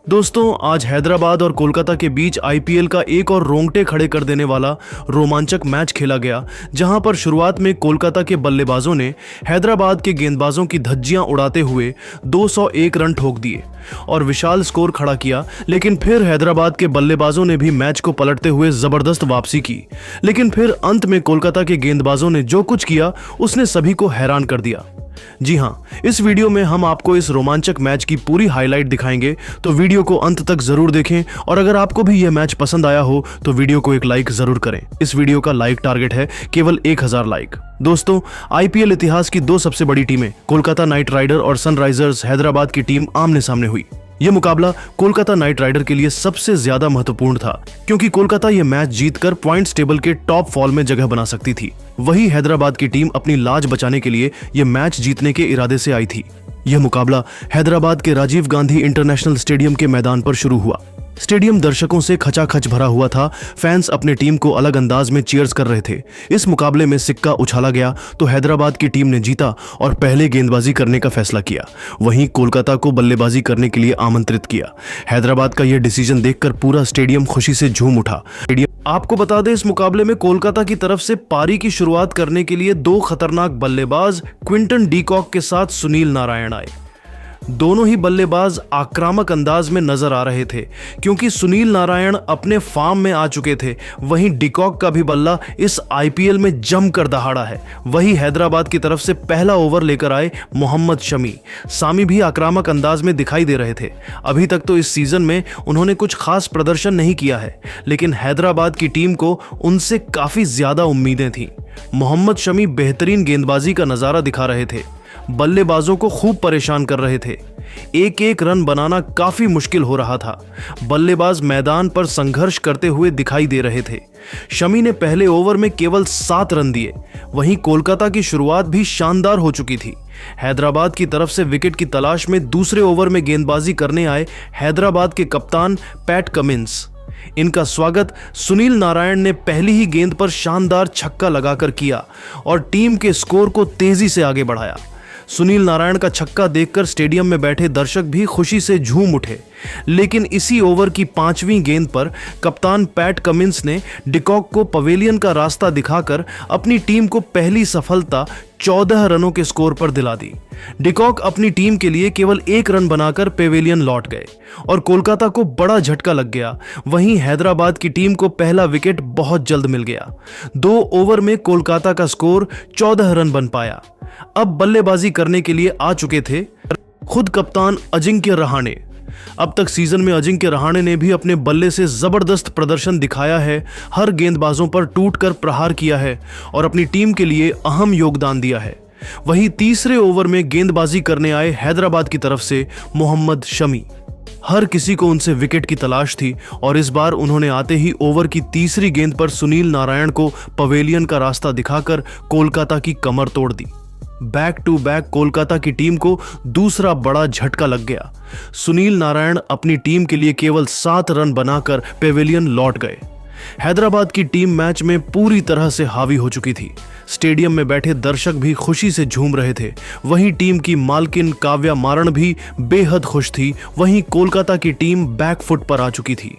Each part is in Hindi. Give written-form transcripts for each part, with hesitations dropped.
दोस्तों, आज हैदराबाद और कोलकाता के बीच आईपीएल का एक और रोंगटे खड़े कर देने वाला रोमांचक मैच खेला गया, जहां पर शुरुआत में कोलकाता के बल्लेबाजों ने हैदराबाद के गेंदबाजों की धज्जियां उड़ाते हुए 201 रन ठोक दिए और विशाल स्कोर खड़ा किया। लेकिन फिर हैदराबाद के बल्लेबाजों ने भी मैच को पलटते हुए जबरदस्त वापसी की। लेकिन फिर अंत में कोलकाता के गेंदबाजों ने जो कुछ किया उसने सभी को हैरान कर दिया। जी हां, इस वीडियो में हम आपको इस रोमांचक मैच की पूरी हाईलाइट दिखाएंगे, तो वीडियो को अंत तक जरूर देखें। और अगर आपको भी यह मैच पसंद आया हो तो वीडियो को एक लाइक जरूर करें। इस वीडियो का लाइक टारगेट है केवल 1000 लाइक। दोस्तों, आईपीएल इतिहास की दो सबसे बड़ी टीमें कोलकाता नाइट राइडर और सनराइजर्स हैदराबाद की टीम आमने सामने हुई। यह मुकाबला कोलकाता नाइट राइडर के लिए सबसे ज्यादा महत्वपूर्ण था, क्योंकि कोलकाता यह मैच जीतकर पॉइंट्स टेबल के टॉप फॉल में जगह बना सकती थी। वही हैदराबाद की टीम अपनी लाज बचाने के लिए यह मैच जीतने के इरादे से आई थी। यह मुकाबला हैदराबाद के राजीव गांधी इंटरनेशनल स्टेडियम के मैदान पर शुरू हुआ। स्टेडियम दर्शकों से खचाखच भरा हुआ था। फैंस अपने टीम को अलग अंदाज में चीयर्स कर रहे थे। इस मुकाबले में सिक्का उछाला गया तो हैदराबाद की टीम ने जीता और पहले गेंदबाजी करने का फैसला किया। वहीं कोलकाता को बल्लेबाजी करने के लिए आमंत्रित किया। हैदराबाद का यह डिसीजन देखकर पूरा स्टेडियम खुशी से झूम उठा। आपको बता दें, इस मुकाबले में कोलकाता की तरफ से पारी की शुरुआत करने के लिए दो खतरनाक बल्लेबाज क्विंटन डी कॉक के साथ सुनील नारायण आए। दोनों ही बल्लेबाज आक्रामक अंदाज में नजर आ रहे थे, क्योंकि सुनील नारायण अपने फॉर्म में आ चुके थे। वहीं डिकॉक का भी बल्ला इस आईपीएल में जमकर दहाड़ा है। वहीं हैदराबाद की तरफ से पहला ओवर लेकर आए मोहम्मद शमी। सामी भी आक्रामक अंदाज में दिखाई दे रहे थे। अभी तक तो इस सीजन में उन्होंने कुछ खास प्रदर्शन नहीं किया है, लेकिन हैदराबाद की टीम को उनसे काफी ज्यादा उम्मीदें थीं। मोहम्मद शमी बेहतरीन गेंदबाजी का नजारा दिखा रहे थे, बल्लेबाजों को खूब परेशान कर रहे थे। एक एक रन बनाना काफी मुश्किल हो रहा था। बल्लेबाज मैदान पर संघर्ष करते हुए दिखाई दे रहे थे। शमी ने पहले ओवर में केवल 7 रन दिए। वहीं कोलकाता की शुरुआत भी शानदार हो चुकी थी। हैदराबाद की तरफ से विकेट की तलाश में दूसरे ओवर में गेंदबाजी करने आए हैदराबाद के कप्तान पैट कमिंस। इनका स्वागत सुनील नारायण ने पहली ही गेंद पर शानदार छक्का लगाकर किया और टीम के स्कोर को तेजी से आगे बढ़ाया। सुनील नारायण का छक्का देखकर स्टेडियम में बैठे दर्शक भी खुशी से झूम उठे। लेकिन इसी ओवर की 5वीं गेंद पर कप्तान पैट कमिंस ने डिकॉक को पवेलियन का रास्ता दिखाकर अपनी टीम को पहली सफलता 14 रनों के स्कोर पर दिला दी। डिकॉक अपनी टीम के लिए केवल 1 रन बनाकर पेवेलियन लौट गए और कोलकाता को बड़ा झटका लग गया। वहीं हैदराबाद की टीम को पहला विकेट बहुत जल्द मिल गया। 2 ओवर में कोलकाता का स्कोर 14 रन बन पाया। अब बल्लेबाजी करने के लिए आ चुके थे खुद कप्तान अजिंक्य रहाणे। अब तक सीजन में अजिंक्य रहाणे ने भी अपने बल्ले से जबरदस्त प्रदर्शन दिखाया है। हर गेंदबाजों पर टूटकर प्रहार किया है और अपनी टीम के लिए अहम योगदान दिया है। वहीं तीसरे ओवर में गेंदबाजी करने आए हैदराबाद की तरफ से मोहम्मद शमी। हर किसी को उनसे विकेट की तलाश थी और इस बार उन्होंने आते ही ओवर की तीसरी गेंद पर सुनील नारायण को पवेलियन का रास्ता दिखाकर कोलकाता की कमर तोड़ दी। बैक टू बैक कोलकाता की टीम को दूसरा बड़ा झटका लग गया। सुनील नारायण अपनी टीम के लिए केवल 7 रन बनाकर पेवेलियन लौट गए। हैदराबाद की टीम मैच में पूरी तरह से हावी हो चुकी थी। स्टेडियम में बैठे दर्शक भी खुशी से झूम रहे थे। वहीं टीम की मालकिन काव्या मारण भी बेहद खुश थी। वहीं कोलकाता की टीम बैकफुट पर आ चुकी थी।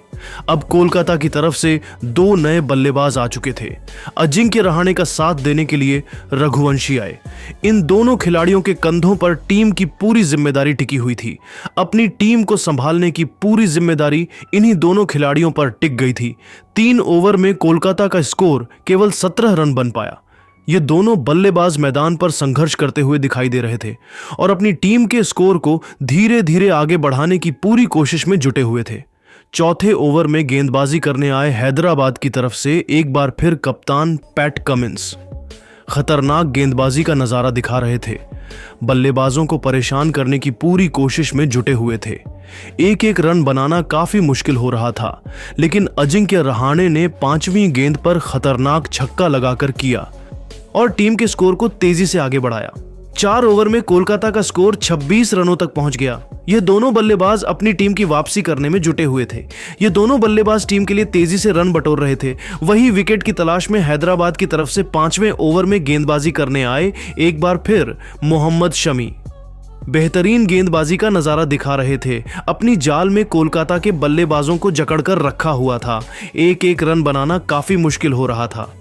अब कोलकाता की तरफ से 2 नए बल्लेबाज आ चुके थे। अजिंक्य रहाणे का साथ देने के लिए रघुवंशी आए। इन दोनों खिलाड़ियों के कंधों पर टीम की पूरी जिम्मेदारी टिकी हुई थी। अपनी टीम को संभालने की पूरी जिम्मेदारी इन्हीं दोनों खिलाड़ियों पर टिक गई थी। 3 ओवर में कोलकाता का स्कोर केवल 17 रन बन पाया। ये दोनों बल्लेबाज मैदान पर संघर्ष करते हुए दिखाई दे रहे थे और अपनी टीम के स्कोर को धीरे धीरे आगे बढ़ाने की पूरी कोशिश में जुटे हुए थे। चौथे ओवर में गेंदबाजी करने आए हैदराबाद की तरफ से एक बार फिर कप्तान पैट कमिंस खतरनाक गेंदबाजी का नजारा दिखा रहे थे। बल्लेबाजों को परेशान करने की पूरी कोशिश में जुटे हुए थे। एक एक रन बनाना काफी मुश्किल हो रहा था, लेकिन अजिंक्य रहाणे ने 5वीं गेंद पर खतरनाक छक्का लगाकर किया और टीम के स्कोर को तेजी से आगे बढ़ाया। 4 ओवर में कोलकाता का स्कोर 26 रनों तक पहुंच गया। ये दोनों बल्लेबाज अपनी टीम की वापसी करने में जुटे हुए थे। ये दोनों बल्लेबाज टीम के लिए तेजी से रन बटोर रहे थे। वही विकेट की तलाश में हैदराबाद की तरफ से 5वें ओवर में गेंदबाजी करने आए एक बार फिर मोहम्मद शमी। बेहतरीन गेंदबाजी का नजारा दिखा रहे थे। अपनी जाल में कोलकाता के बल्लेबाजों को जकड़कर रखा हुआ था। एक एक रन बनाना काफी मुश्किल हो रहा था,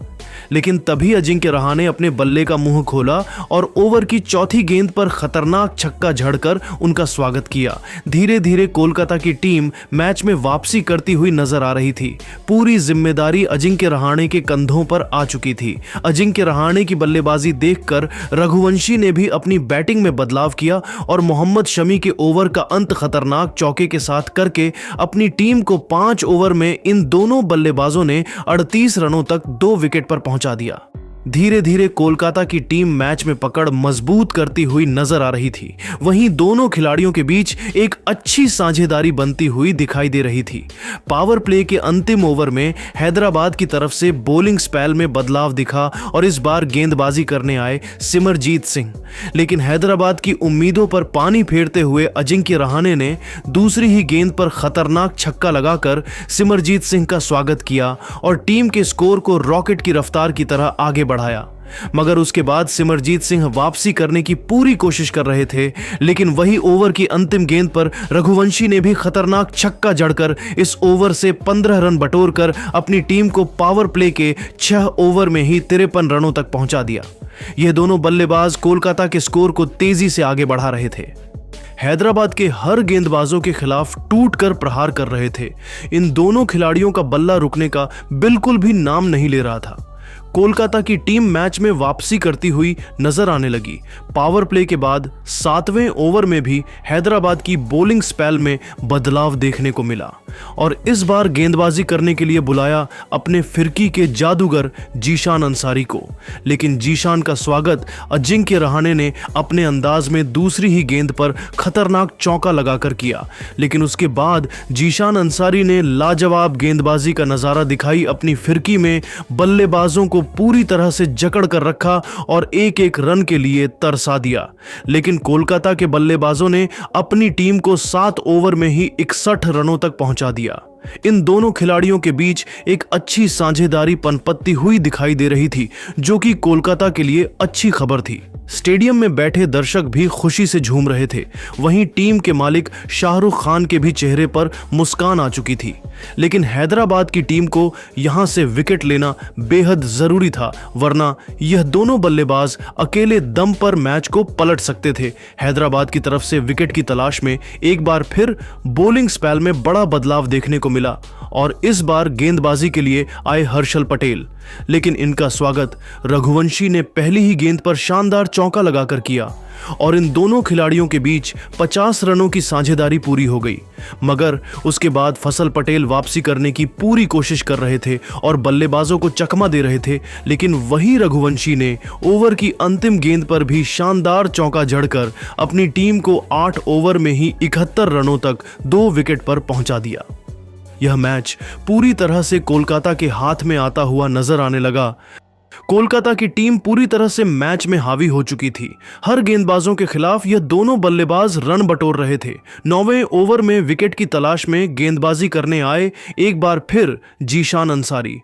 लेकिन तभी अजिंक्य रहाणे अपने बल्ले का मुंह खोला और ओवर की चौथी गेंद पर खतरनाक छक्का झड़कर उनका स्वागत किया। धीरे धीरे कोलकाता की टीम मैच में वापसी करती हुई नजर आ रही थी। पूरी जिम्मेदारी अजिंक्य रहाणे के कंधों पर आ चुकी थी। अजिंक्य रहाणे की बल्लेबाजी देखकर रघुवंशी ने भी अपनी बैटिंग में बदलाव किया और मोहम्मद शमी के ओवर का अंत खतरनाक चौके के साथ करके अपनी टीम को 5 ओवर में इन दोनों बल्लेबाजों ने 38 रनों तक 2 विकेट पर पहुंचा दिया। धीरे धीरे कोलकाता की टीम मैच में पकड़ मजबूत करती हुई नजर आ रही थी। वहीं दोनों खिलाड़ियों के बीच एक अच्छी साझेदारी बनती हुई दिखाई दे रही थी। पावर प्ले के अंतिम ओवर में हैदराबाद की तरफ से बॉलिंग स्पेल में बदलाव दिखा और इस बार गेंदबाजी करने आए सिमरजीत सिंह, लेकिन हैदराबाद की उम्मीदों पर पानी फेरते हुए अजिंक्य रहाणे ने दूसरी ही गेंद पर खतरनाक छक्का लगाकर सिमरजीत सिंह का स्वागत किया और टीम के स्कोर को रॉकेट की रफ्तार की तरह आगे बढ़ाया। मगर उसके बाद सिमरजीत सिंह वापसी करने की पूरी कोशिश कर रहे थे, लेकिन वही ओवर की अंतिम गेंद पर रघुवंशी ने भी खतरनाक छक्का जड़कर इस ओवर से 15 रन बटोरकर अपनी टीम को पावर प्ले के 6 ओवर में ही 53 रनों तक पहुंचा दिया। यह दोनों बल्लेबाज कोलकाता के स्कोर को तेजी से आगे बढ़ा रहे थे। हैदराबाद के हर गेंदबाजों के खिलाफ टूटकर प्रहार कर रहे थे। इन दोनों खिलाड़ियों का बल्ला रुकने का बिल्कुल भी नाम नहीं ले रहा था। कोलकाता की टीम मैच में वापसी करती हुई नजर आने लगी। पावर प्ले के बाद 7वें ओवर में भी हैदराबाद की बॉलिंग स्पेल में बदलाव देखने को मिला और इस बार गेंदबाजी करने के लिए बुलाया अपने फिरकी के जादूगर जीशान अंसारी को, लेकिन जीशान का स्वागत अजिंक्य रहाणे ने अपने अंदाज में दूसरी ही गेंद पर खतरनाक चौका लगाकर किया। लेकिन उसके बाद जीशान अंसारी ने लाजवाब गेंदबाजी का नजारा दिखाई। अपनी फिरकी में बल्लेबाजों को पूरी तरह से जकड़ कर रखा और एक एक रन के लिए तरसा दिया। लेकिन कोलकाता के बल्लेबाजों ने अपनी टीम को 7 ओवर में ही 61 रनों तक पहुंचा दिया। इन दोनों खिलाड़ियों के बीच एक अच्छी साझेदारी पनपत्ती हुई दिखाई दे रही थी, जो कि कोलकाता के लिए अच्छी खबर थी। स्टेडियम में बैठे दर्शक भी खुशी से झूम रहे थे। वहीं टीम के मालिक शाहरुख खान के भी चेहरे पर मुस्कान आ चुकी थी। लेकिन हैदराबाद की टीम को यहां से विकेट लेना बेहद जरूरी था, वरना यह दोनों बल्लेबाज अकेले दम पर मैच को पलट सकते थे। हैदराबाद की तरफ से विकेट की तलाश में एक बार फिर बॉलिंग स्पेल में बड़ा बदलाव देखने को मिला और इस बार गेंदबाजी के लिए आए हर्षल पटेल, लेकिन इनका स्वागत रघुवंशी ने पहली ही गेंद पर शानदार चौका लगाकर किया और इन दोनों खिलाड़ियों के बीच 50 रनों की साझेदारी पूरी हो गई। मगर उसके बाद फसल पटेल वापसी करने की पूरी कोशिश कर रहे थे और बल्लेबाजों को चकमा दे रहे थे, लेकिन वही रघुवंशी ने ओवर की अंतिम गेंद पर भी शानदार चौका जड़कर अपनी टीम को 8 ओवर में ही 71 रनों तक 2 विकेट पर पहुंचा दिया। यह मैच पूरी तरह से कोलकाता के हाथ में आता हुआ नजर आने लगा। कोलकाता की टीम पूरी तरह से मैच में हावी हो चुकी थी। हर गेंदबाजों के खिलाफ यह दोनों बल्लेबाज रन बटोर रहे थे। 9वें ओवर में विकेट की तलाश में गेंदबाजी करने आए एक बार फिर जीशान अंसारी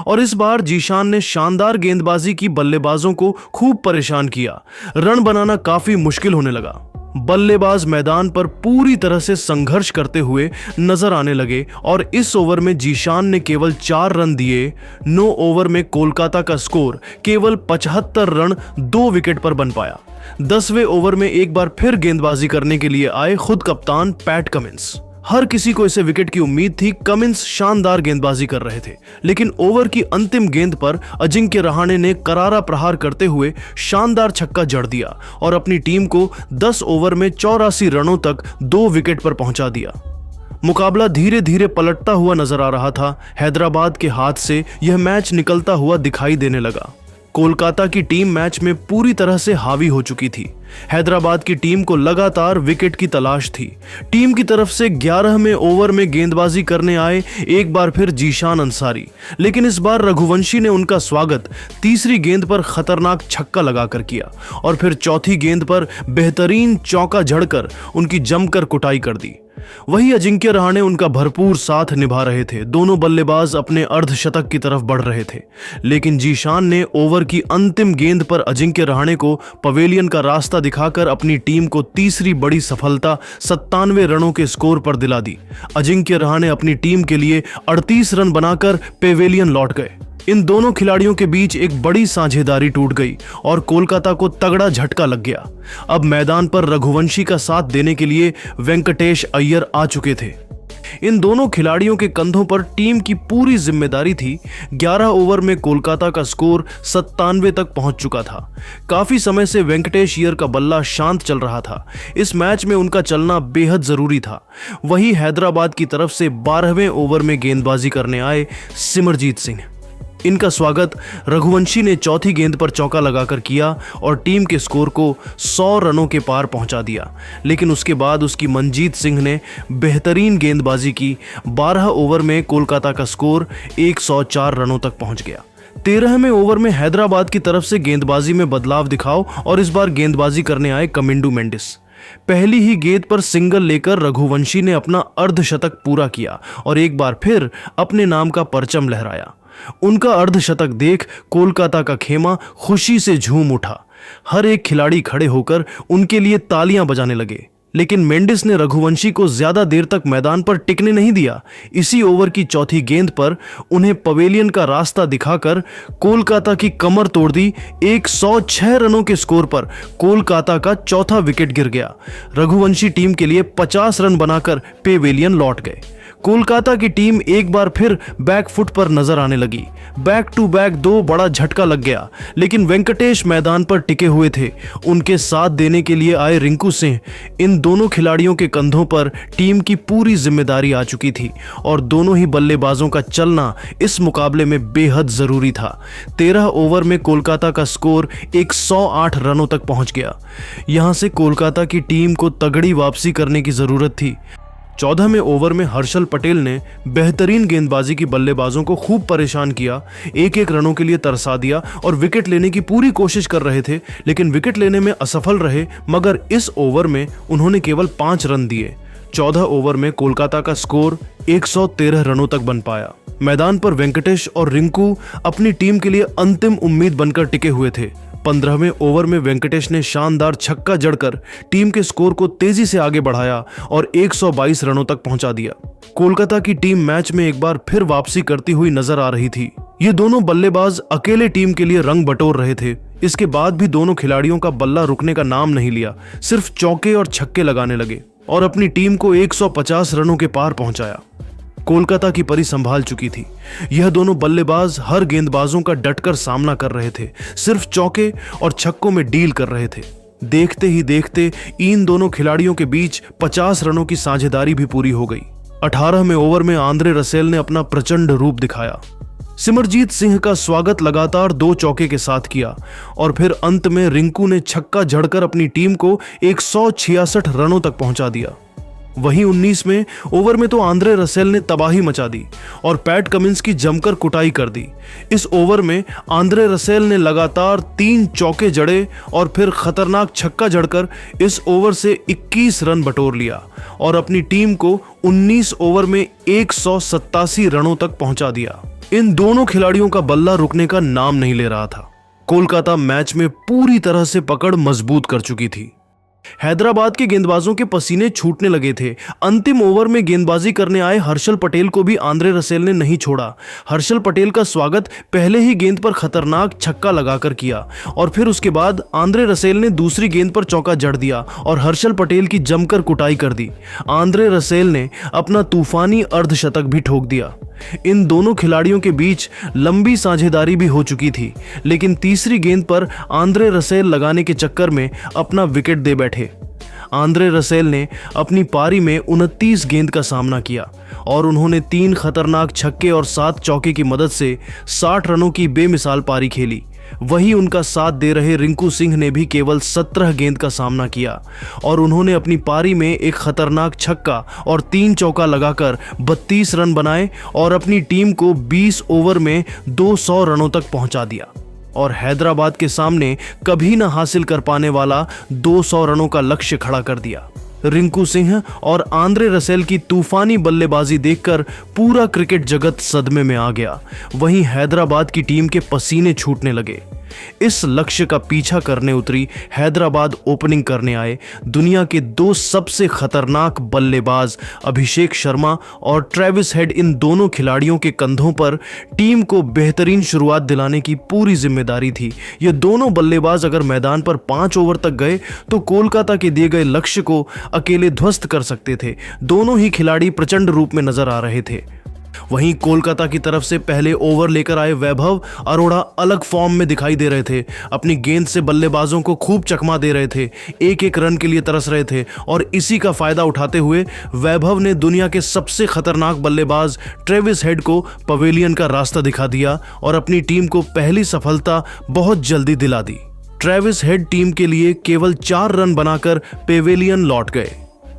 और इस बार जीशान ने शानदार गेंदबाजी की बल्लेबाजों को खूब परेशान किया। रन बनाना काफी मुश्किल होने लगा। बल्लेबाज मैदान पर पूरी तरह से संघर्ष करते हुए नजर आने लगे और इस ओवर में जीशान ने केवल 4 रन दिए। 9 ओवर में कोलकाता का स्कोर केवल 75 रन 2 विकेट पर बन पाया। 10वें ओवर में एक बार फिर गेंदबाजी करने के लिए आए खुद कप्तान पैट कमिंस। हर किसी को इसे विकेट की उम्मीद थी। कमिंस शानदार गेंदबाजी कर रहे थे, लेकिन ओवर की अंतिम गेंद पर अजिंक्य रहाणे ने करारा प्रहार करते हुए शानदार छक्का जड़ दिया और अपनी टीम को 10 ओवर में 84 रनों तक 2 विकेट पर पहुंचा दिया। मुकाबला धीरे धीरे पलटता हुआ नजर आ रहा था। हैदराबाद के हाथ से यह मैच निकलता हुआ दिखाई देने लगा। कोलकाता की टीम मैच में पूरी तरह से हावी हो चुकी थी। हैदराबाद की टीम को लगातार विकेट की तलाश थी। टीम की तरफ से 11वें ओवर में गेंदबाजी करने आए एक बार फिर जीशान अंसारी, लेकिन इस बार रघुवंशी ने उनका स्वागत तीसरी गेंद पर खतरनाक छक्का लगाकर किया और फिर चौथी गेंद पर बेहतरीन चौका झड़कर उनकी जमकर कुटाई कर दी। वही अजिंक्य रहाणे उनका भरपूर साथ निभा रहे थे। दोनों बल्लेबाज अपने अर्धशतक की तरफ बढ़ रहे थे, लेकिन जीशान ने ओवर की अंतिम गेंद पर अजिंक्य रहाणे को पवेलियन का रास्ता दिखाकर अपनी टीम को तीसरी बड़ी सफलता 97 रनों के स्कोर पर दिला दी। अजिंक्य रहाणे अपनी टीम के लिए 38 रन बनाकर पवेलियन लौट गए। इन दोनों खिलाड़ियों के बीच एक बड़ी साझेदारी टूट गई और कोलकाता को तगड़ा झटका लग गया। अब मैदान पर रघुवंशी का साथ देने के लिए वेंकटेश अय्यर आ चुके थे। इन दोनों खिलाड़ियों के कंधों पर टीम की पूरी जिम्मेदारी थी। 11 ओवर में कोलकाता का स्कोर 97 तक पहुंच चुका था। काफी समय से वेंकटेश अय्यर का बल्ला शांत चल रहा था। इस मैच में उनका चलना बेहद जरूरी था। वही हैदराबाद की तरफ से 12वें ओवर में गेंदबाजी करने आए सिमरजीत सिंह। इनका स्वागत रघुवंशी ने चौथी गेंद पर चौका लगाकर किया और टीम के स्कोर को 100 रनों के पार पहुंचा दिया। लेकिन उसके बाद उसकी मनजीत सिंह ने बेहतरीन गेंदबाजी की। 12 ओवर में कोलकाता का स्कोर 104 रनों तक पहुंच गया। 13वें ओवर में हैदराबाद की तरफ से गेंदबाजी में बदलाव दिखाओ और इस बार गेंदबाजी करने आए कमिंडू मेंडिस। पहली ही गेंद पर सिंगल लेकर रघुवंशी ने अपना अर्धशतक पूरा किया और एक बार फिर अपने नाम का परचम लहराया। उनका अर्धशतक देख कोलकाता का खेमा खुशी से झूम उठा। हर एक खिलाड़ी खड़े होकर उनके लिए तालियां बजाने लगे। लेकिन मेंडिस ने रघुवंशी को ज्यादा देर तक मैदान पर टिकने नहीं दिया। इसी ओवर की चौथी गेंद पर उन्हें पवेलियन का रास्ता दिखाकर कोलकाता की कमर तोड़ दी। 106 रनों के स्कोर पर कोलकाता का चौथा विकेट गिर गया। रघुवंशी टीम के लिए 50 रन बनाकर पवेलियन लौट गए। कोलकाता की टीम एक बार फिर बैकफुट पर नजर आने लगी। बैक टू बैक 2 बड़ा झटका लग गया, लेकिन वेंकटेश मैदान पर टिके हुए थे। उनके साथ देने के लिए आए रिंकू सिंह। इन दोनों खिलाड़ियों के कंधों पर टीम की पूरी जिम्मेदारी आ चुकी थी और दोनों ही बल्लेबाजों का चलना इस मुकाबले में बेहद जरूरी था। 13 ओवर में कोलकाता का स्कोर 108 रनों तक पहुंच गया। यहां से कोलकाता की टीम को तगड़ी वापसी करने की जरूरत थी। 14वें ओवर में हर्षल पटेल ने बेहतरीन गेंदबाजी की बल्लेबाजों को खूब परेशान किया। एक रनों के लिए तरसा दिया और विकेट लेने की पूरी कोशिश कर रहे थे, लेकिन विकेट लेने में असफल रहे। मगर इस ओवर में उन्होंने केवल 5 रन दिए। 14 ओवर में कोलकाता का स्कोर 113 रनों तक बन पाया। मैदान पर वेंकटेश और रिंकू अपनी टीम के लिए अंतिम उम्मीद बनकर टिके हुए थे। 15वें ओवर में वेंकटेश ने शानदार छक्का जड़कर टीम के स्कोर को तेजी से आगे बढ़ाया और 122 रनों तक पहुंचा दिया। कोलकाता की टीम मैच में एक बार फिर वापसी करती हुई नजर आ रही थी। ये दोनों बल्लेबाज अकेले टीम के लिए रंग बटोर रहे थे। इसके बाद भी दोनों खिलाड़ियों का बल्ला रुकने का नाम नहीं लिया। सिर्फ चौके और छक्के लगाने लगे और अपनी टीम को 150 रनों के पार पहुंचाया। कोलकाता की परी संभाल चुकी थी। यह दोनों बल्लेबाज हर गेंदबाजों का डटकर सामना कर रहे थे, सिर्फ चौके और छक्कों में डील कर रहे थे। देखते ही देखते इन दोनों खिलाड़ियों के बीच 50 रनों की साझेदारी भी पूरी हो गई। 18वें ओवर में आंद्रे रसेल ने अपना प्रचंड रूप दिखाया। सिमरजीत सिंह का स्वागत लगातार 2 चौके के साथ किया और फिर अंत में रिंकू ने छक्का जड़कर अपनी टीम को 166 रनों तक पहुंचा दिया। वहीं 19वें ओवर में तो आंद्रे रसेल ने तबाही मचा दी और पैट कमिंस की जमकर कुटाई कर दी। इस ओवर में आंद्रे रसेल ने लगातार 3 चौके जड़े और फिर खतरनाक छक्का जड़कर इस ओवर से 21 रन बटोर लिया और अपनी टीम को 19 ओवर में 187 रनों तक पहुंचा दिया। इन दोनों खिलाड़ियों का बल्ला रुकने का नाम नहीं ले रहा था। कोलकाता मैच में पूरी तरह से पकड़ मजबूत कर चुकी थी। हैदराबाद के गेंदबाजों के पसीने छूटने लगे थे। अंतिम ओवर में गेंदबाजी करने आए हर्षल पटेल को भी आंद्रे रसेल ने नहीं छोड़ा। हर्षल पटेल का स्वागत पहले ही गेंद पर खतरनाक छक्का लगाकर किया और फिर उसके बाद आंद्रे रसेल ने दूसरी गेंद पर चौका जड़ दिया और हर्षल पटेल की जमकर कुटाई कर दी। आंद्रे रसेल ने अपना तूफानी अर्धशतक भी ठोक दिया। इन दोनों खिलाड़ियों के बीच लंबी साझेदारी भी हो चुकी थी, लेकिन तीसरी गेंद पर आंद्रे रसेल लगाने के चक्कर में अपना विकेट दे बैठे। आंद्रे रसेल ने अपनी पारी में 29 गेंद का सामना किया और उन्होंने 3 खतरनाक छक्के और 7 चौके की मदद से 60 रनों की बेमिसाल पारी खेली। वहीं उनका साथ दे रहे रिंकू सिंह ने भी केवल 17 गेंद का सामना किया और उन्होंने अपनी पारी में एक खतरनाक छक्का और 3 चौका लगाकर 32 रन बनाए और अपनी टीम को 20 ओवर में 200 रनों तक पहुंचा दिया और हैदराबाद के सामने कभी न हासिल कर पाने वाला 200 रनों का लक्ष्य खड़ा कर दिया। रिंकू सिंह और आंद्रे रसेल की तूफानी बल्लेबाजी देखकर पूरा क्रिकेट जगत सदमे में आ गया। वहीं हैदराबाद की टीम के पसीने छूटने लगे। इस लक्ष्य का पीछा करने उतरी हैदराबाद ओपनिंग करने आए दुनिया के दो सबसे खतरनाक बल्लेबाज अभिषेक शर्मा और ट्रेविस हेड। इन दोनों खिलाड़ियों के कंधों पर टीम को बेहतरीन शुरुआत दिलाने की पूरी जिम्मेदारी थी। ये दोनों बल्लेबाज अगर मैदान पर 5 ओवर तक गए तो कोलकाता के दिए गए लक्ष्य को अकेले ध्वस्त कर सकते थे। दोनों ही खिलाड़ी प्रचंड रूप में नजर आ रहे थे। वहीं कोलकाता की तरफ से पहले ओवर लेकर आए वैभव अरोड़ा अलग फॉर्म में दिखाई दे रहे थे। अपनी गेंद से बल्लेबाजों को खूब चकमा दे रहे थे, एक एक रन के लिए तरस रहे थे और इसी का फायदा उठाते हुए वैभव ने दुनिया के सबसे खतरनाक बल्लेबाज ट्रेविस हेड को पवेलियन का रास्ता दिखा दिया और अपनी टीम को पहली सफलता बहुत जल्दी दिला दी। ट्रेविस हेड टीम के लिए केवल 4 रन बनाकर पेवेलियन लौट गए।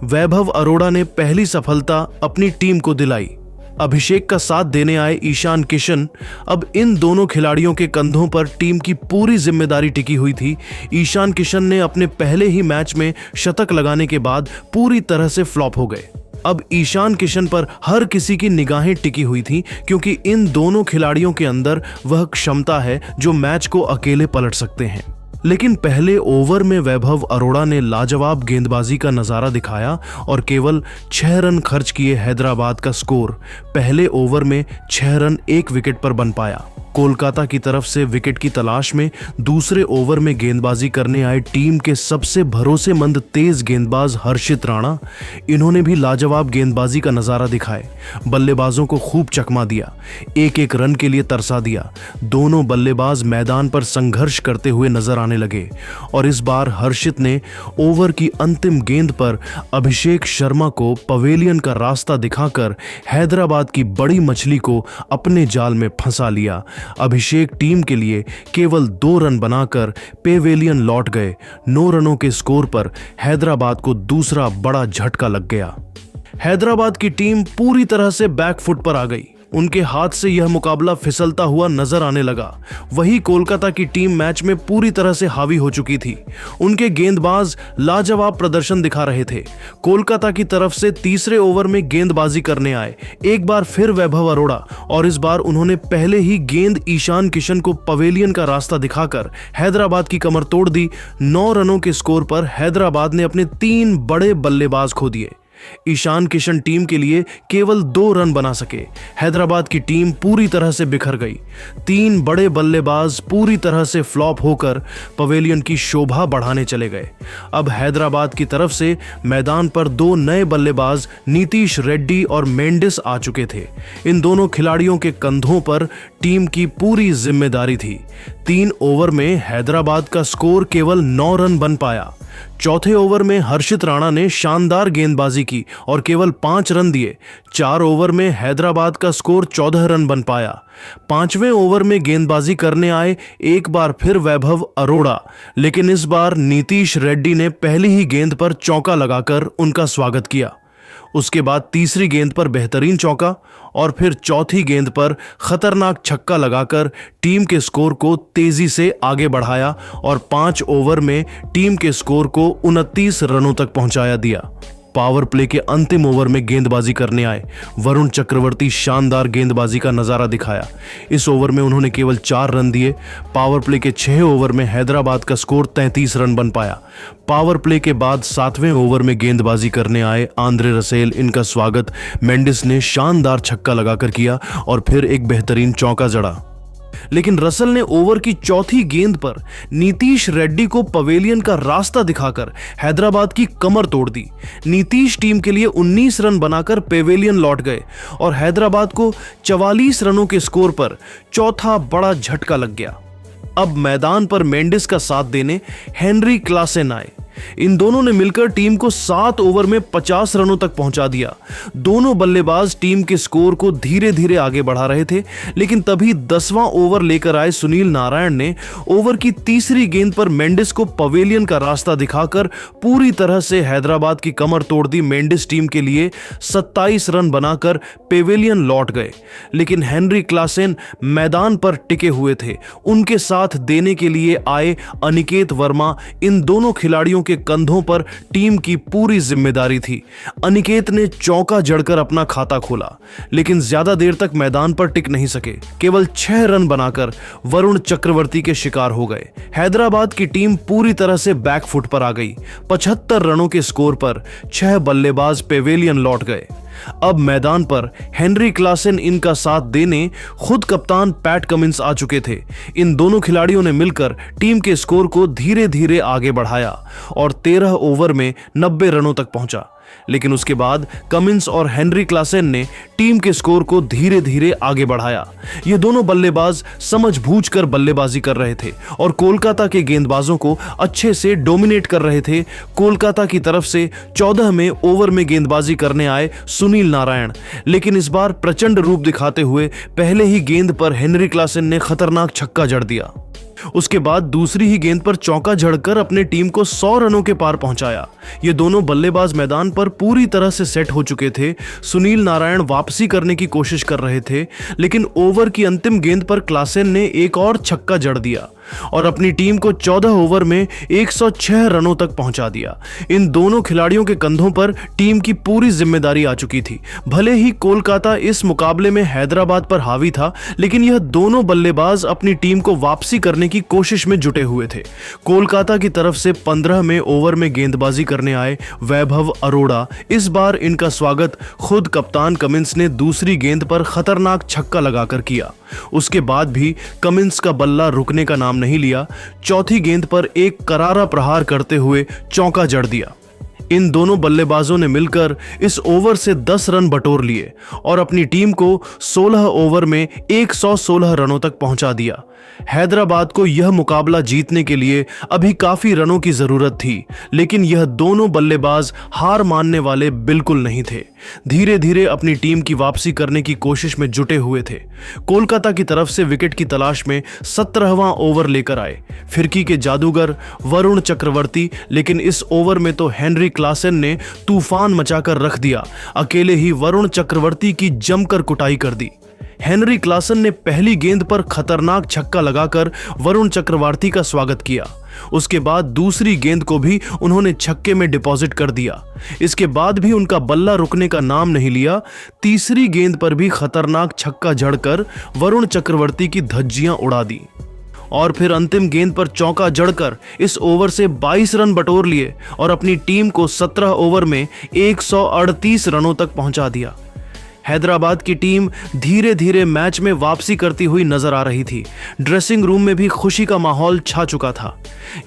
वैभव अरोड़ा ने पहली सफलता अपनी टीम को दिलाई। अभिषेक का साथ देने आए ईशान किशन। अब इन दोनों खिलाड़ियों के कंधों पर टीम की पूरी जिम्मेदारी टिकी हुई थी। ईशान किशन ने अपने पहले ही मैच में शतक लगाने के बाद पूरी तरह से फ्लॉप हो गए। अब ईशान किशन पर हर किसी की निगाहें टिकी हुई थी क्योंकि इन दोनों खिलाड़ियों के अंदर वह क्षमता है जो मैच को अकेले पलट सकते हैं। लेकिन पहले ओवर में वैभव अरोड़ा ने लाजवाब गेंदबाजी का नजारा दिखाया और केवल 6 रन खर्च किए हैदराबाद का स्कोर पहले ओवर में 6 रन 1 विकेट पर बन पाया। कोलकाता की तरफ से विकेट की तलाश में दूसरे ओवर में गेंदबाजी करने आए टीम के सबसे भरोसेमंद तेज गेंदबाज हर्षित राणा। इन्होंने भी लाजवाब गेंदबाजी का नजारा दिखाए, बल्लेबाजों को खूब चकमा दिया, एक एक रन के लिए तरसा दिया। दोनों बल्लेबाज मैदान पर संघर्ष करते हुए नजर आने लगे और इस बार हर्षित ने ओवर की अंतिम गेंद पर अभिषेक शर्मा को पवेलियन का रास्ता दिखाकर हैदराबाद की बड़ी मछली को अपने जाल में फंसा लिया। अभिषेक टीम के लिए केवल 2 रन बनाकर पेवेलियन लौट गए। 9 रनों के स्कोर पर हैदराबाद को दूसरा बड़ा झटका लग गया। हैदराबाद की टीम पूरी तरह से बैकफुट पर आ गई। उनके हाथ से यह मुकाबला फिसलता हुआ नजर आने लगा। वही कोलकाता की टीम मैच में पूरी तरह से हावी हो चुकी थी। उनके गेंदबाज लाजवाब प्रदर्शन दिखा रहे थे। कोलकाता की तरफ से तीसरे ओवर में गेंदबाजी करने आए एक बार फिर वैभव अरोड़ा और इस बार उन्होंने पहले ही गेंद ईशान किशन को पवेलियन का रास्ता दिखाकर हैदराबाद की कमर तोड़ दी। 9 रनों के स्कोर पर हैदराबाद ने अपने 3 बड़े बल्लेबाज खो दिए। ईशान किशन टीम के लिए केवल 2 रन बना सके। हैदराबाद की टीम पूरी तरह से बिखर गई। 3 बड़े बल्लेबाज पूरी तरह से फ्लॉप होकर पवेलियन की शोभा बढ़ाने चले गए। अब हैदराबाद की तरफ से मैदान पर 2 नए बल्लेबाज नीतीश रेड्डी और मेंडिस आ चुके थे। इन दोनों खिलाड़ियों के कंधों पर टीम की पूरी जिम्मेदारी थी। 3 ओवर में हैदराबाद का स्कोर केवल 9 रन बन पाया। चौथे ओवर में हर्षित राणा ने शानदार गेंदबाजी की और केवल 5 रन दिए। 4 ओवर में हैदराबाद का स्कोर 14 रन बन पाया। 5वें ओवर में गेंदबाजी करने आए एक बार फिर वैभव अरोड़ा, लेकिन इस बार नीतीश रेड्डी ने पहली ही गेंद पर चौका लगाकर उनका स्वागत किया। उसके बाद तीसरी गेंद पर बेहतरीन चौका और फिर चौथी गेंद पर खतरनाक छक्का लगाकर टीम के स्कोर को तेजी से आगे बढ़ाया और 5 ओवर में टीम के स्कोर को 29 रनों तक पहुंचाया दिया। पावर प्ले के अंतिम ओवर में गेंदबाजी करने आए वरुण चक्रवर्ती शानदार गेंदबाजी का नजारा दिखाया। इस ओवर में उन्होंने केवल 4 रन दिए। पावर प्ले के 6 ओवर में हैदराबाद का स्कोर 33 रन बन पाया। पावर प्ले के बाद 7वें ओवर में गेंदबाजी करने आए आंद्रे रसेल। इनका स्वागत मेंडिस ने शानदार छक्का लगाकर किया और फिर एक बेहतरीन चौका जड़ा। लेकिन रसल ने ओवर की चौथी गेंद पर नीतीश रेड्डी को पवेलियन का रास्ता दिखाकर हैदराबाद की कमर तोड़ दी। नीतीश टीम के लिए 19 रन बनाकर पवेलियन लौट गए और हैदराबाद को 44 रनों के स्कोर पर चौथा बड़ा झटका लग गया। अब मैदान पर मेंडिस का साथ देने हेनरी क्लासेन आए। इन दोनों ने मिलकर टीम को 7 ओवर में 50 रनों तक पहुंचा दिया। दोनों बल्लेबाज टीम के स्कोर को धीरे धीरे आगे बढ़ा रहे थे, लेकिन तभी 10वां ओवर लेकर आए सुनील नारायण ने ओवर की तीसरी गेंद पर मेंडिस को पवेलियन का रास्ता दिखाकर पूरी तरह से हैदराबाद की कमर तोड़ दी। मेंडिस टीम के लिए 27 रन बनाकर पेवेलियन लौट गए, लेकिन हेनरी क्लासेन मैदान पर टिके हुए थे। उनके साथ देने के लिए आए अनिकेत वर्मा इन दोनों खिलाड़ियों के कंधों पर टीम की पूरी जिम्मेदारी थी। अनिकेत ने चौका जड़कर अपना खाता खोला, लेकिन ज्यादा देर तक मैदान पर टिक नहीं सके। केवल 6 रन बनाकर वरुण चक्रवर्ती के शिकार हो गए। हैदराबाद की टीम पूरी तरह से बैकफुट पर आ गई। 75 रनों के स्कोर पर 6 बल्लेबाज पेवेलियन लौट गए। अब मैदान पर हेनरी क्लासेन इनका साथ देने खुद कप्तान पैट कमिंस आ चुके थे। इन दोनों खिलाड़ियों ने मिलकर टीम के स्कोर को धीरे धीरे आगे बढ़ाया और 13 ओवर में 90 रनों तक पहुंचा। लेकिन उसके बाद कमिंस और हेनरी क्लासेन ने टीम के स्कोर को धीरे धीरे आगे बढ़ाया। ये दोनों बल्लेबाज समझबूझकर बल्लेबाजी कर रहे थे और कोलकाता के गेंदबाजों को अच्छे से डोमिनेट कर रहे थे। कोलकाता की तरफ से 14वें ओवर में गेंदबाजी करने आए सुनील नारायण, लेकिन इस बार प्रचंड रूप दिखाते हुए पहले ही गेंद पर हेनरी क्लासेन ने खतरनाक छक्का जड़ दिया। उसके बाद दूसरी ही गेंद पर चौका जड़कर अपने टीम को 100 रनों के पार पहुंचाया। ये दोनों बल्लेबाज मैदान पर पूरी तरह से सेट हो चुके थे। सुनील नारायण वापसी करने की कोशिश कर रहे थे, लेकिन ओवर की अंतिम गेंद पर क्लासेन ने एक और छक्का जड़ दिया और अपनी टीम को 14 ओवर में 106 रनों तक पहुंचा दिया। इन दोनों खिलाड़ियों के कंधों पर टीम की पूरी जिम्मेदारी आ चुकी थी। भले ही कोलकाता इस मुकाबले में हैदराबाद पर हावी था, लेकिन यह दोनों बल्लेबाज अपनी टीम को वापसी करने की कोशिश में जुटे हुए थे। कोलकाता की तरफ से 15वें ओवर में गेंदबाजी करने आए वैभव अरोड़ा। इस बार इनका स्वागत खुद कप्तान कमिंस ने दूसरी गेंद पर खतरनाक छक्का लगाकर किया। उसके बाद भी कमिंस का बल्ला रुकने का नाम नहीं लिया। चौथी गेंद पर एक करारा प्रहार करते हुए चौका जड़ दिया। इन दोनों बल्लेबाजों ने मिलकर इस ओवर से 10 रन बटोर लिए और अपनी टीम को 16 ओवर में 116 रनों तक पहुंचा दिया। हैदराबाद को यह मुकाबला जीतने के लिए अभी काफी रनों की जरूरत थी, लेकिन यह दोनों बल्लेबाज हार मानने वाले बिल्कुल नहीं थे। धीरे धीरे अपनी टीम की वापसी करने की कोशिश में जुटे हुए थे। कोलकाता की तरफ से विकेट की तलाश में 17वां ओवर लेकर आए फिरकी के जादूगर वरुण चक्रवर्ती, लेकिन इस ओवर में तो हेनरी क्लासेन ने तूफान मचाकर रख दिया। अकेले ही वरुण चक्रवर्ती की जमकर कुटाई कर दी। हेनरी क्लासेन ने पहली गेंद पर खतरनाक छक्का लगाकर वरुण चक्रवर्ती का स्वागत किया। उसके बाद दूसरी गेंद को भी उन्होंने छक्के में डिपॉजिट कर दिया। इसके बाद भी उनका बल्ला रुकने का नाम नहीं लिया। तीसरी गेंद पर भी खतरनाक छक्का जड़कर वरुण चक्रवर्ती की धज्जियां उड़ा दी और फिर अंतिम गेंद पर चौका जड़कर इस ओवर से 22 रन बटोर लिए और अपनी टीम को 17 ओवर में 138 रनों तक पहुंचा दिया। हैदराबाद की टीम धीरे धीरे मैच में वापसी करती हुई नजर आ रही थी। ड्रेसिंग रूम में भी खुशी का माहौल छा चुका था।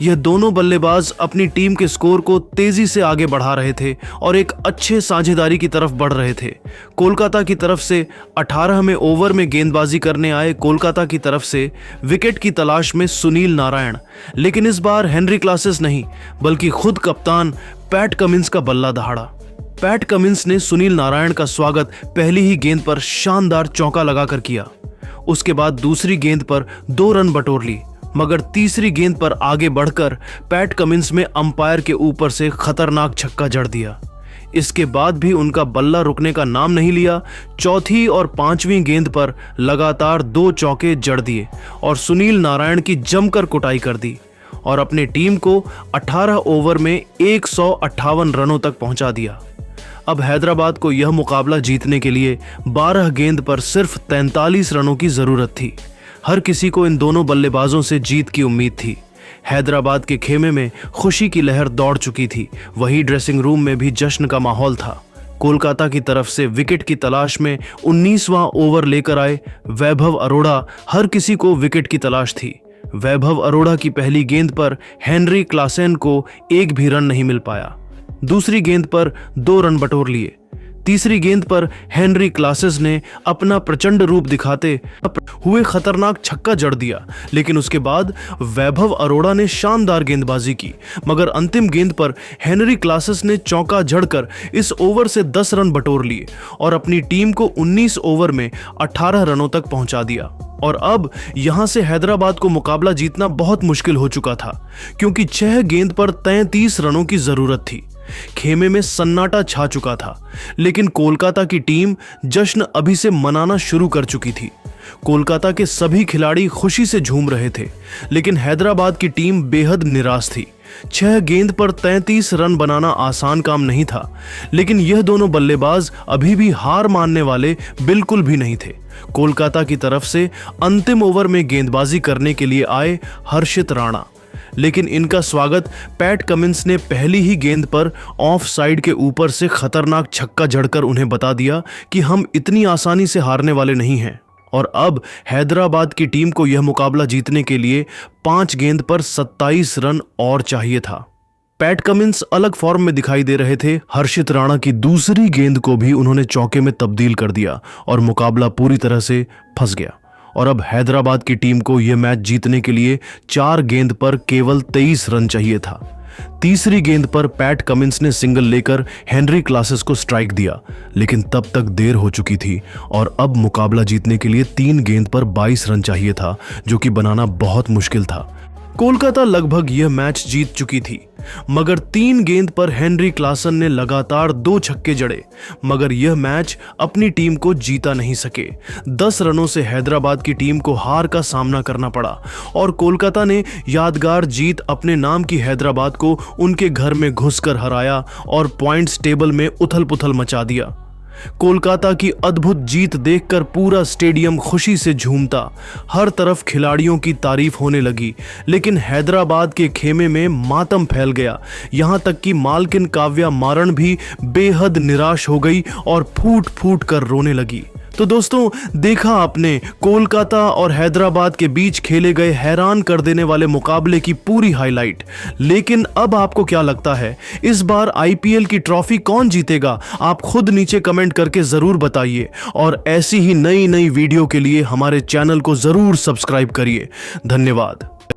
यह दोनों बल्लेबाज अपनी टीम के स्कोर को तेजी से आगे बढ़ा रहे थे और एक अच्छे साझेदारी की तरफ बढ़ रहे थे। कोलकाता की तरफ से 18वें ओवर में गेंदबाजी करने आए कोलकाता की तरफ से विकेट की तलाश में सुनील नारायण, लेकिन इस बार हेनरी क्लासेस नहीं बल्कि खुद कप्तान पैट कमिंस का बल्ला दहाड़ा। पैट कमिंस ने सुनील नारायण का स्वागत पहली ही गेंद पर शानदार चौका लगाकर किया। उसके बाद दूसरी गेंद पर 2 रन बटोर ली, मगर तीसरी गेंद पर आगे बढ़कर पैट कमिंस में अंपायर के ऊपर से खतरनाक छक्का जड़ दिया। इसके बाद भी उनका बल्ला रुकने का नाम नहीं लिया। चौथी और 5वीं गेंद पर लगातार 2 चौके जड़ दिए और सुनील नारायण की जमकर कुटाई कर दी और अपने टीम को 18 ओवर में 158 रनों तक पहुंचा दिया। अब हैदराबाद को यह मुकाबला जीतने के लिए 12 गेंद पर सिर्फ 43 रनों की जरूरत थी। हर किसी को इन दोनों बल्लेबाजों से जीत की उम्मीद थी। हैदराबाद के खेमे में खुशी की लहर दौड़ चुकी थी। वही ड्रेसिंग रूम में भी जश्न का माहौल था। कोलकाता की तरफ से विकेट की तलाश में 19वां ओवर लेकर आए वैभव अरोड़ा। हर किसी को विकेट की तलाश थी। वैभव अरोड़ा की पहली गेंद पर हेनरी क्लासेन को एक भी रन नहीं मिल पाया। दूसरी गेंद पर 2 रन बटोर लिए। तीसरी गेंद पर हेनरी क्लासेस ने अपना प्रचंड रूप दिखाते हुए खतरनाक छक्का जड़ दिया, लेकिन उसके बाद वैभव अरोड़ा ने शानदार गेंदबाजी की, मगर अंतिम गेंद पर हेनरी क्लासेस ने चौका जड़कर इस ओवर से 10 रन बटोर लिए और अपनी टीम को 19 ओवर में 18 रनों तक पहुंचा दिया। और अब यहां से हैदराबाद को मुकाबला जीतना बहुत मुश्किल हो चुका था, क्योंकि 6 गेंद पर 33 रनों की जरूरत थी। खेमे में सन्नाटा छा चुका था, लेकिन कोलकाता की टीम जश्न अभी से मनाना शुरू कर चुकी थी। कोलकाता के सभी खिलाड़ी खुशी से झूम रहे थे, लेकिन हैदराबाद की टीम बेहद निराश थी। 6 गेंद पर 33 रन बनाना आसान काम नहीं था, लेकिन यह दोनों बल्लेबाज अभी भी हार मानने वाले बिल्कुल भी नहीं थे। कोलकाता की तरफ से अंतिम ओवर में गेंदबाजी करने के लिए आए हर्षित राणा, लेकिन इनका स्वागत पैट कमिंस ने पहली ही गेंद पर ऑफ साइड के ऊपर से खतरनाक छक्का जड़कर उन्हें बता दिया कि हम इतनी आसानी से हारने वाले नहीं हैं। और अब हैदराबाद की टीम को यह मुकाबला जीतने के लिए 5 गेंद पर 27 रन और चाहिए था। पैट कमिंस अलग फॉर्म में दिखाई दे रहे थे। हर्षित राणा की दूसरी गेंद को भी उन्होंने चौके में तब्दील कर दिया और मुकाबला पूरी तरह से फंस गया। और अब हैदराबाद की टीम को यह मैच जीतने के लिए 4 गेंद पर केवल 23 रन चाहिए था। तीसरी गेंद पर पैट कमिंस ने सिंगल लेकर हेनरी क्लासेस को स्ट्राइक दिया, लेकिन तब तक देर हो चुकी थी और अब मुकाबला जीतने के लिए 3 गेंद पर 22 रन चाहिए था, जो कि बनाना बहुत मुश्किल था। कोलकाता लगभग यह मैच जीत चुकी थी, मगर 3 गेंद पर हेनरी क्लासन ने लगातार 2 छक्के जड़े, मगर यह मैच अपनी टीम को जीता नहीं सके। 10 रनों से हैदराबाद की टीम को हार का सामना करना पड़ा और कोलकाता ने यादगार जीत अपने नाम की हैदराबाद को उनके घर में घुसकर हराया और पॉइंट्स टेबल में उथल पुथल मचा दिया। कोलकाता की अद्भुत जीत देखकर पूरा स्टेडियम खुशी से झूमता, हर तरफ खिलाड़ियों की तारीफ होने लगी, लेकिन हैदराबाद के खेमे में मातम फैल गया। यहां तक कि मालकिन काव्या मारन भी बेहद निराश हो गई और फूट फूट कर रोने लगी। तो दोस्तों, देखा आपने कोलकाता और हैदराबाद के बीच खेले गए हैरान कर देने वाले मुकाबले की पूरी हाईलाइट। लेकिन अब आपको क्या लगता है, इस बार आईपीएल की ट्रॉफी कौन जीतेगा? आप खुद नीचे कमेंट करके जरूर बताइए और ऐसी ही नई नई वीडियो के लिए हमारे चैनल को जरूर सब्सक्राइब करिए। धन्यवाद।